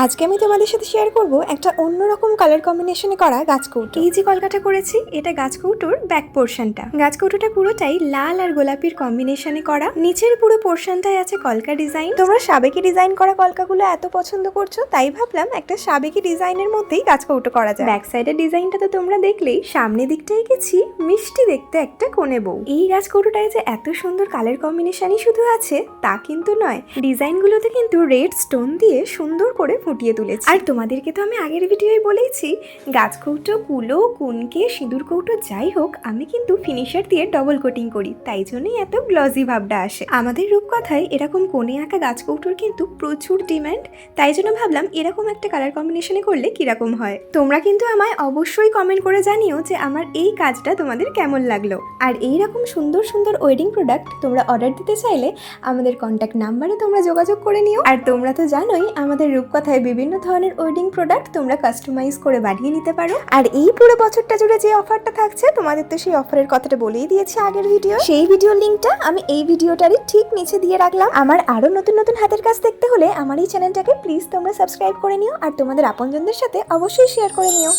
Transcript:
আজকে আমি তোমাদের সাথে শেয়ার করব একটা অন্যরকম কালার কম্বিনেশনে করা গাছকৌটো। এই যে কলকাটা করেছি এটা গাছকৌটোর ব্যাক পোর্শনটা। গাছকৌটোটা পুরোটাই লাল আর গোলাপির কম্বিনেশনে করা। নিচের পুরো পোর্শনটায় আছে কলকা ডিজাইন। তোমরা সাবেকি ডিজাইন করা কলকাগুলো এত পছন্দ করছো, তাই ভাবলাম একটা সাবেকি ডিজাইনের মধ্যেই গাছকৌটো করা যায়। ব্যাক সাইডের ডিজাইনটা তো তোমরা দেখলেই, সামনের দিকটাই গেছি মিষ্টি দেখতে একটা কোণে বউ। এই গাছকৌটোটায় যে এত সুন্দর কালার কম্বিনেশনই শুধু আছে তা কিন্তু নয়, ডিজাইনগুলোতে কিন্তু রেড স্টোন দিয়ে সুন্দর করে ফুটিয়ে তুলেছি। আর তোমাদেরকে তো আমি আগের ভিডিওয় বলেইছি, গাছকৌটো, কুলো, কুনকে, সিঁদুর কৌটো যাই হোক, আমি কিন্তু ফিনিশার দিয়ে ডবল কোটিং করি, তাই জন্যই এত গ্লজি ভাবটা আসে। আমাদের রূপকথায় এরকম কোণে আঁকা গাছকৌটোর কিন্তু প্রচুর ডিমান্ড, তাই জন্য ভাবলাম এরকম একটা কালার কম্বিনেশনে করলে কিরকম হয়। তোমরা কিন্তু আমায় অবশ্যই কমেন্ট করে জানিও যে আমার এই কাজটা তোমাদের কেমন লাগলো। আর এইরকম সুন্দর সুন্দর ওয়েডিং প্রোডাক্ট তোমরা অর্ডার দিতে চাইলে আমাদের কন্ট্যাক্ট নাম্বারে তোমরা যোগাযোগ করে নিও। আর তোমরা তো জানোই আমাদের রূপকথায় বিভিন্ন ধরনের ওয়েডিং প্রোডাক্ট তোমরা কাস্টমাইজ করে বানিয়ে নিতে পারো। আর এই পুরো বছরটা জুড়ে যে অফারটা থাকছে, তোমাদের তো সেই অফারের কথাটা বলেই দিয়েছি আগের ভিডিও। সেই ভিডিওর লিঙ্কটা আমি এই ভিডিওটারই ঠিক নিচে দিয়ে রাখলাম। আমার আরো নতুন নতুন হাতের কাজ দেখতে হলে আমার এই চ্যানেলটাকে প্লিজ তোমরা সাবস্ক্রাইব করে নিও, আর তোমাদের আপনজনদের সাথে অবশ্যই শেয়ার করে নিও।